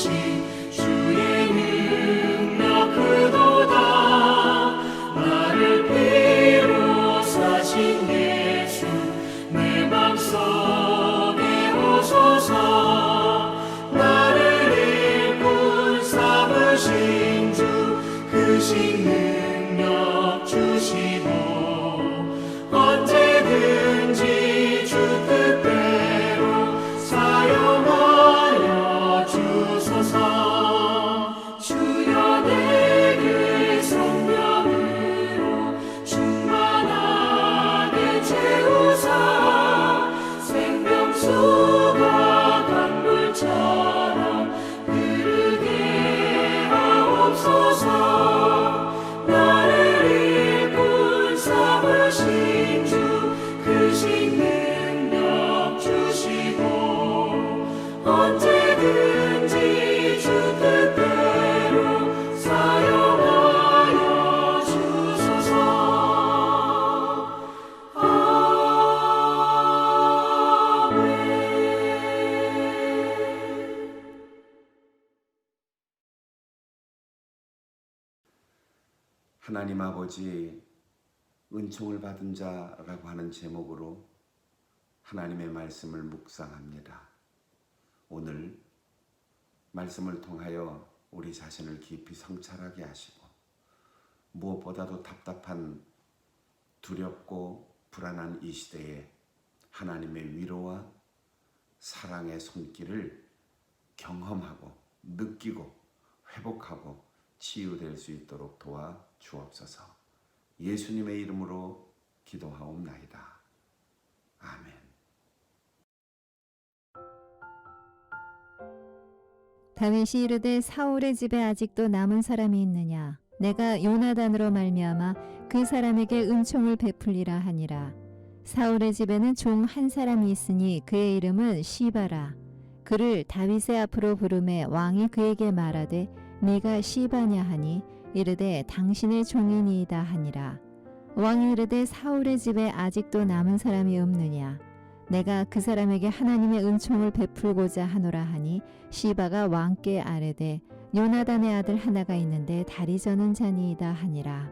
주신 주의 능력 그도다. 나를 피로 사신 예수 내 맘속에 오소서. 나를 일꾼 삼으신 주 크신 능력 주시고 언제든지 주 뜻대로 사용하여 주소서. 주여 내게 성령으로 충만하게 채우사 생명수가 강물처럼 흐르게 하옵소서. 나를 일꾼 삼으신 주 크신 능력 주시고 언제든지 주 뜻대로 사용하여 주소서. 아멘. 하나님 아버지 은총을 받은 자라고 하는 제목으로 하나님의 말씀을 묵상합니다. 오늘 말씀을 통하여 우리 자신을 깊이 성찰하게 하시고 무엇보다도 답답한 두렵고 불안한 이 시대에 하나님의 위로와 사랑의 손길을 경험하고 느끼고 회복하고 치유될 수 있도록 도와 주옵소서. 예수님의 이름으로 기도하옵나이다. 아멘. 다윗이 이르되 사울의 집에 아직도 남은 사람이 있느냐? 내가 요나단으로 말미암아 그 사람에게 은총을 베풀리라 하니라. 사울의 집에는 종 한 사람이 있으니 그의 이름은 시바라. 그를 다윗의 앞으로 부르매 왕이 그에게 말하되 네가 시바냐 하니 이르되 당신의 종이니이다 하니라. 왕이 이르되 사울의 집에 아직도 남은 사람이 없느냐? 내가 그 사람에게 하나님의 은총을 베풀고자 하노라 하니 시바가 왕께 아뢰되 요나단의 아들 하나가 있는데 다리 저는 자니이다 하니라.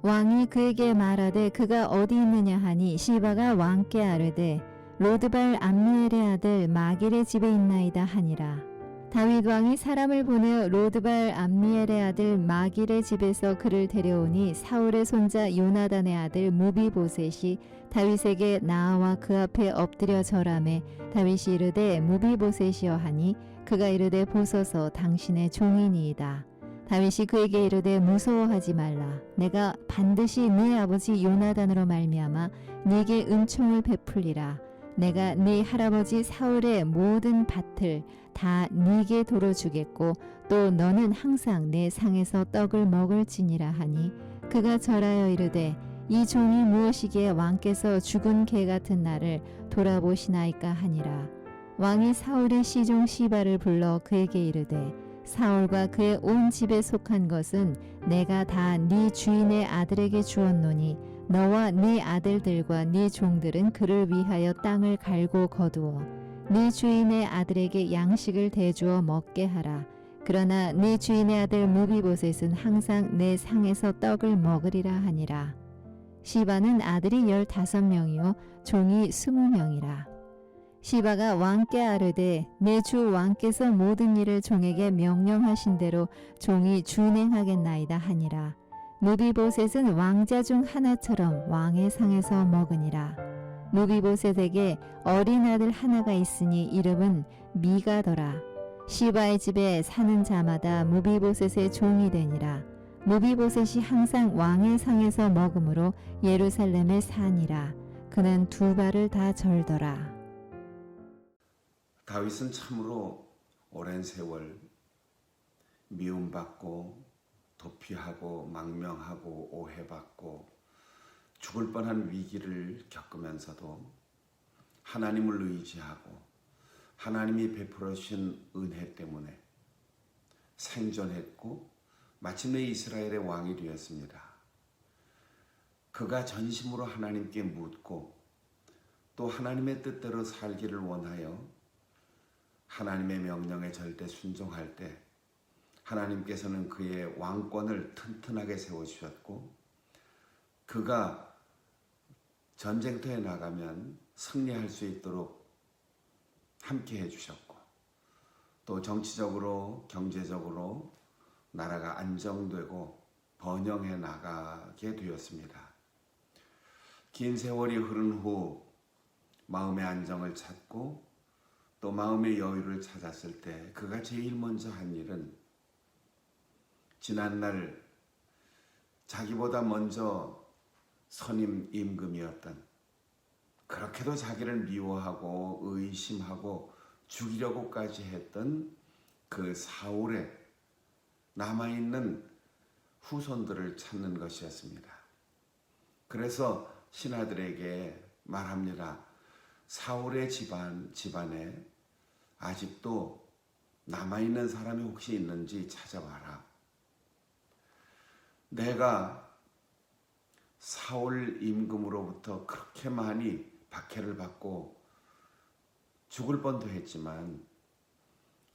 왕이 그에게 말하되 그가 어디 있느냐 하니 시바가 왕께 아뢰되 로드발 암미엘의 아들 마길의 집에 있나이다 하니라. 다윗 왕이 사람을 보내어 로드발 암미엘의 아들 마길의 집에서 그를 데려오니 사울의 손자 요나단의 아들 무비보셋이 다윗에게 나아와 그 앞에 엎드려 절하매 다윗이 이르되 무비보셋이여 하니 그가 이르되 보소서 당신의 종이니이다. 다윗이 그에게 이르되 무서워하지 말라. 내가 반드시 네 아버지 요나단으로 말미암아 네게 은총을 베풀리라. 내가 네 할아버지 사울의 모든 밭을 다 네게 도로 주겠고 또 너는 항상 내 상에서 떡을 먹을지니라 하니 그가 절하여 이르되 이 종이 무엇이기에 왕께서 죽은 개 같은 나를 돌아보시나이까 하니라. 왕이 사울의 시종 시바를 불러 그에게 이르되 사울과 그의 온 집에 속한 것은 내가 다 네 주인의 아들에게 주었노니 너와 네 아들들과 네 종들은 그를 위하여 땅을 갈고 거두어 네 주인의 아들에게 양식을 대주어 먹게 하라. 그러나 네 주인의 아들 무비보셋은 항상 내 상에서 떡을 먹으리라 하니라. 시바는 아들이 15명이요 종이 20명이라. 시바가 왕께 아뢰되 내 주 왕께서 모든 일을 종에게 명령하신 대로 종이 준행하겠나이다 하니라. 무비보셋은 왕자 중 하나처럼 왕의 상에서 먹으니라. 무비보셋에게 어린 아들 하나가 있으니 이름은 미가더라. 시바의 집에 사는 자마다 무비보셋의 종이 되니라. 무비보셋이 항상 왕의 상에서 먹으므로 예루살렘에 사니라. 그는 두 발을 다 절더라. 다윗은 참으로 오랜 세월 미움받고 도피하고 망명하고 오해받고 죽을 뻔한 위기를 겪으면서도 하나님을 의지하고 하나님이 베풀어 주신 은혜 때문에 생존했고 마침내 이스라엘의 왕이 되었습니다. 그가 전심으로 하나님께 묻고 또 하나님의 뜻대로 살기를 원하여 하나님의 명령에 절대 순종할 때 하나님께서는 그의 왕권을 튼튼하게 세워주셨고 그가 전쟁터에 나가면 승리할 수 있도록 함께 해주셨고 또 정치적으로 경제적으로 나라가 안정되고 번영해 나가게 되었습니다. 긴 세월이 흐른 후 마음의 안정을 찾고 또 마음의 여유를 찾았을 때 그가 제일 먼저 한 일은 지난날 자기보다 먼저 선임 임금이었던 그렇게도 자기를 미워하고 의심하고 죽이려고까지 했던 그 사울의 남아있는 후손들을 찾는 것이었습니다. 그래서 신하들에게 말합니다. 사울의 집안에 아직도 남아있는 사람이 혹시 있는지 찾아봐라. 내가 사울 임금으로부터 그렇게 많이 박해를 받고 죽을 뻔도 했지만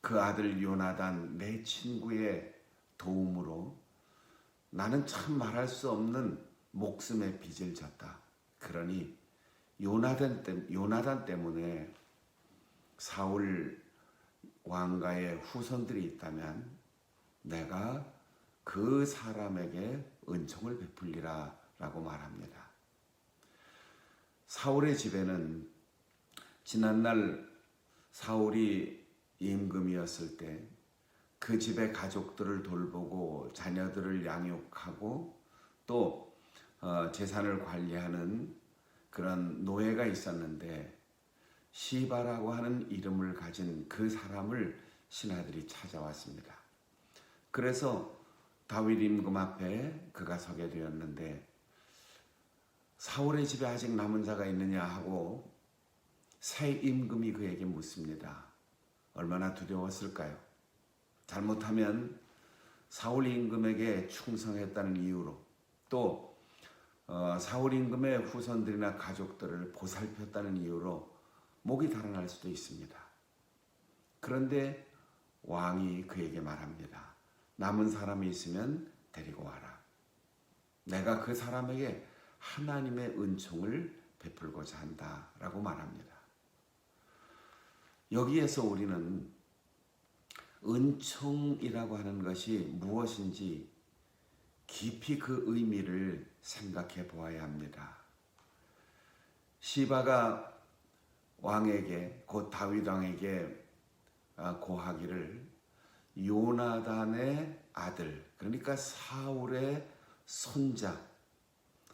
그 아들 요나단 내 친구의 도움으로 나는 참 말할 수 없는 목숨의 빚을 졌다. 그러니 요나단 때문에 사울 왕가의 후손들이 있다면 내가 그 사람에게 은총을 베풀리라 라고 말합니다. 사울의 집에는 지난날 사울이 임금이었을 때 그 집의 가족들을 돌보고 자녀들을 양육하고 또 재산을 관리하는 그런 노예가 있었는데 시바라고 하는 이름을 가진 그 사람을 신하들이 찾아왔습니다. 그래서 다윗 임금 앞에 그가 서게 되었는데 사울의 집에 아직 남은 자가 있느냐 하고 새 임금이 그에게 묻습니다. 얼마나 두려웠을까요? 잘못하면 사울 임금에게 충성했다는 이유로 또 사울 임금의 후손들이나 가족들을 보살폈다는 이유로 목이 달아날 수도 있습니다. 그런데 왕이 그에게 말합니다. 남은 사람이 있으면 데리고 와라. 내가 그 사람에게 하나님의 은총을 베풀고자 한다라고 말합니다. 여기에서 우리는 은총이라고 하는 것이 무엇인지 깊이 그 의미를 생각해 보아야 합니다. 시바가 왕에게 곧 다윗 왕에게 고하기를 요나단의 아들 그러니까 사울의 손자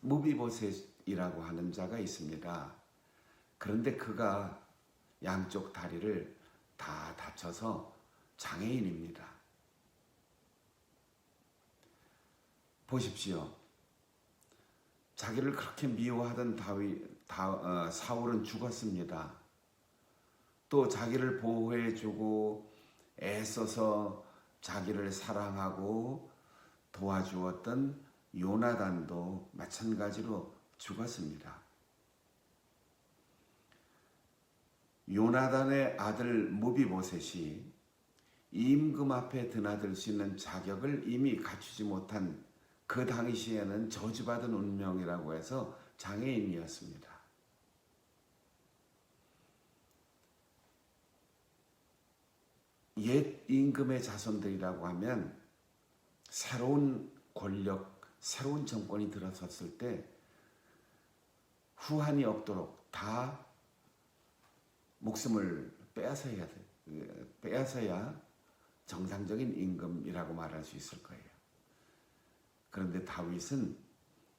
무비보셋이라고 하는 자가 있습니다. 그런데 그가 양쪽 다리를 다 다쳐서 장애인입니다. 보십시오. 자기를 그렇게 미워하던 사울은 죽었습니다. 또 자기를 보호해주고 애써서 자기를 사랑하고 도와주었던 요나단도 마찬가지로 죽었습니다. 요나단의 아들 무비보셋이 임금 앞에 드나들 수 있는 자격을 이미 갖추지 못한 그 당시에는 저주받은 운명이라고 해서 장애인이었습니다. 옛 임금의 자손들이라고 하면 새로운 권력, 새로운 정권이 들어섰을 때 후한이 없도록 다 목숨을 빼앗아야 정상적인 임금이라고 말할 수 있을 거예요. 그런데 다윗은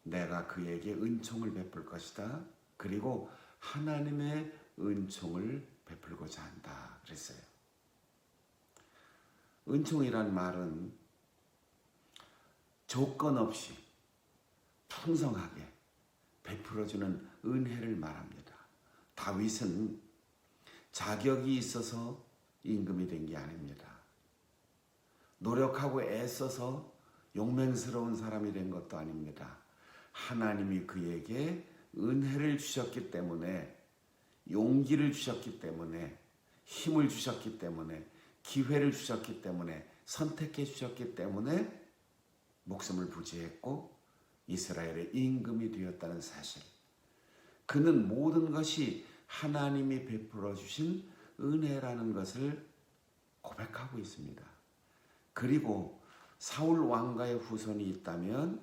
내가 그에게 은총을 베풀 것이다. 그리고 하나님의 은총을 베풀고자 한다. 그랬어요. 은총이란 말은 조건 없이 풍성하게 베풀어주는 은혜를 말합니다. 다윗은 자격이 있어서 임금이 된 게 아닙니다. 노력하고 애써서 용맹스러운 사람이 된 것도 아닙니다. 하나님이 그에게 은혜를 주셨기 때문에 용기를 주셨기 때문에 힘을 주셨기 때문에, 기회를 주셨기 때문에, 선택해 주셨기 때문에 목숨을 부지했고 이스라엘의 임금이 되었다는 사실. 그는 모든 것이 하나님이 베풀어 주신 은혜라는 것을 고백하고 있습니다. 그리고 사울 왕가의 후손이 있다면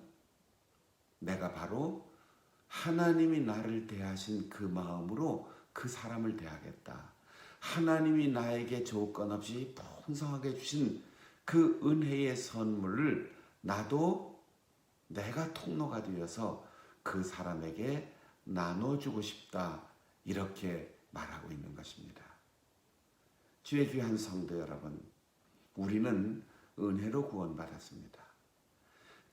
내가 바로 하나님이 나를 대하신 그 마음으로 그 사람을 대하겠다. 하나님이 나에게 조건 없이 풍성하게 주신 그 은혜의 선물을 나도 내가 통로가 되어서 그 사람에게 나눠주고 싶다. 이렇게 말하고 있는 것입니다. 주의 귀한 성도 여러분, 우리는 은혜로 구원받았습니다.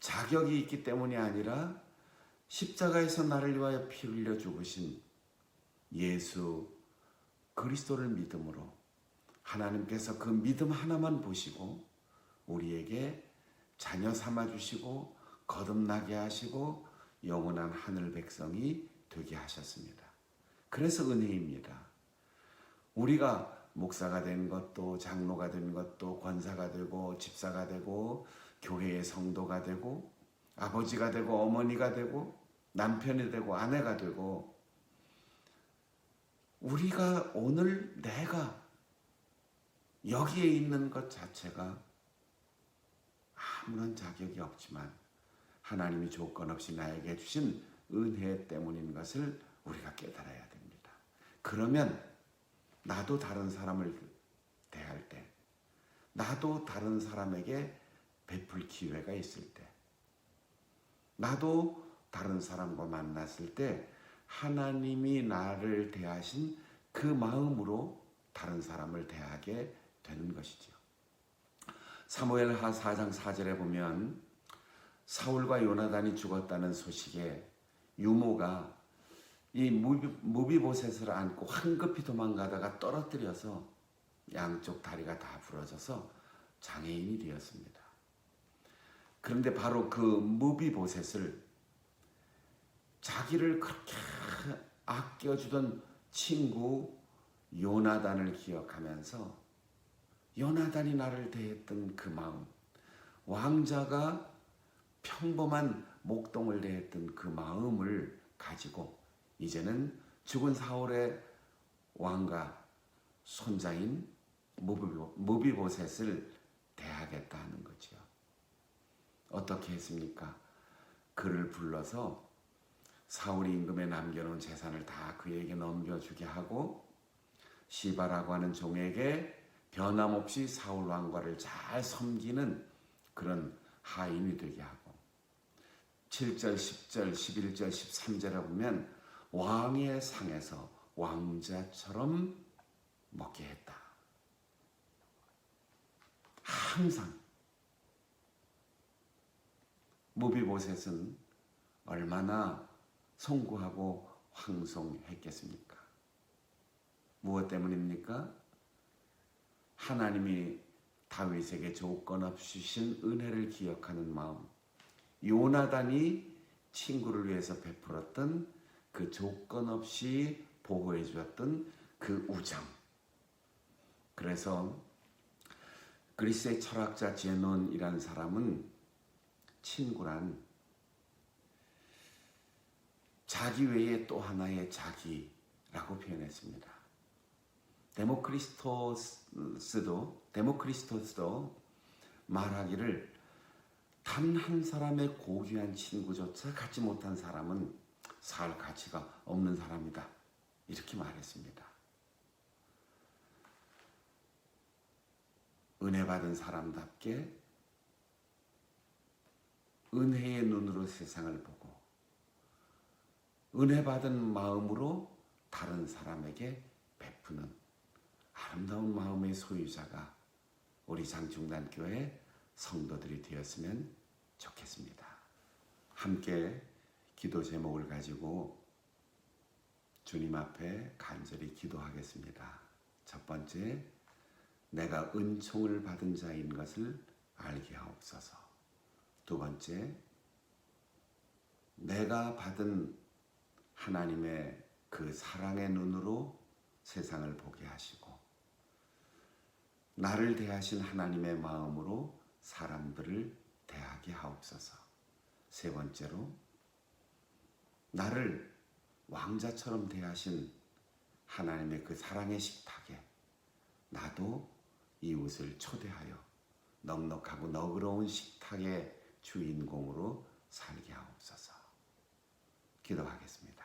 자격이 있기 때문이 아니라 십자가에서 나를 위하여 피 흘려 죽으신 예수 그리스도를 믿음으로 하나님께서 그 믿음 하나만 보시고 우리에게 자녀 삼아 주시고 거듭나게 하시고 영원한 하늘 백성이 되게 하셨습니다. 그래서 은혜입니다. 우리가 목사가 된 것도, 장로가 된 것도, 권사가 되고 집사가 되고 교회의 성도가 되고 아버지가 되고 어머니가 되고 남편이 되고 아내가 되고, 우리가 오늘 내가 여기에 있는 것 자체가 아무런 자격이 없지만 하나님이 조건 없이 나에게 주신 은혜 때문인 것을 우리가 깨달아야 됩니다. 그러면 나도 다른 사람을 대할 때, 나도 다른 사람에게 베풀 기회가 있을 때, 나도 다른 사람과 만났을 때 하나님이 나를 대하신 그 마음으로 다른 사람을 대하게 되는 것이죠. 사무엘하 4장 4절에 보면 사울과 요나단이 죽었다는 소식에 유모가 이 무비보셋을 안고 황급히 도망가다가 떨어뜨려서 양쪽 다리가 다 부러져서 장애인이 되었습니다. 그런데 바로 그 무비보셋을 자기를 그렇게 아껴주던 친구 요나단을 기억하면서 요나단이 나를 대했던 그 마음, 왕자가 평범한 목동을 대했던 그 마음을 가지고 이제는 죽은 사울의 왕과 손자인 무비보셋을 대하겠다 하는 거죠. 어떻게 했습니까? 그를 불러서 사울이 임금에 남겨놓은 재산을 다 그에게 넘겨주게 하고 시바라고 하는 종에게 변함없이 사울 왕과를 잘 섬기는 그런 하인이 되게 하고 7절, 10절, 11절, 13절에 보면 왕의 상에서 왕자처럼 먹게 했다. 항상 무비보셋은 얼마나 송구하고 황송했겠습니까? 무엇 때문입니까? 하나님이 다윗에게 조건 없이 주신 은혜를 기억하는 마음, 요나단이 친구를 위해서 베풀었던 그 조건 없이 보호해 주었던 그 우정. 그래서 그리스의 철학자 제논이라는 사람은 친구란 자기 외에 또 하나의 자기라고 표현했습니다. 데모크리스토스도 말하기를 단 한 사람의 고귀한 친구조차 갖지 못한 사람은 살 가치가 없는 사람이다. 이렇게 말했습니다. 은혜 받은 사람답게 은혜의 눈으로 세상을 보고 은혜 받은 마음으로 다른 사람에게 베푸는 아름다운 마음의 소유자가 우리 장충단교회 성도들이 되었으면 좋겠습니다. 함께 기도 제목을 가지고 주님 앞에 간절히 기도하겠습니다. 첫 번째, 내가 은총을 받은 자인 것을 알게 하옵소서. 두 번째, 내가 받은 하나님의 그 사랑의 눈으로 세상을 보게 하시고 나를 대하신 하나님의 마음으로 사람들을 대하게 하옵소서. 세 번째로, 나를 왕자처럼 대하신 하나님의 그 사랑의 식탁에 나도 이웃을 초대하여 넉넉하고 너그러운 식탁의 주인공으로 살게 하옵소서. 기도하겠습니다.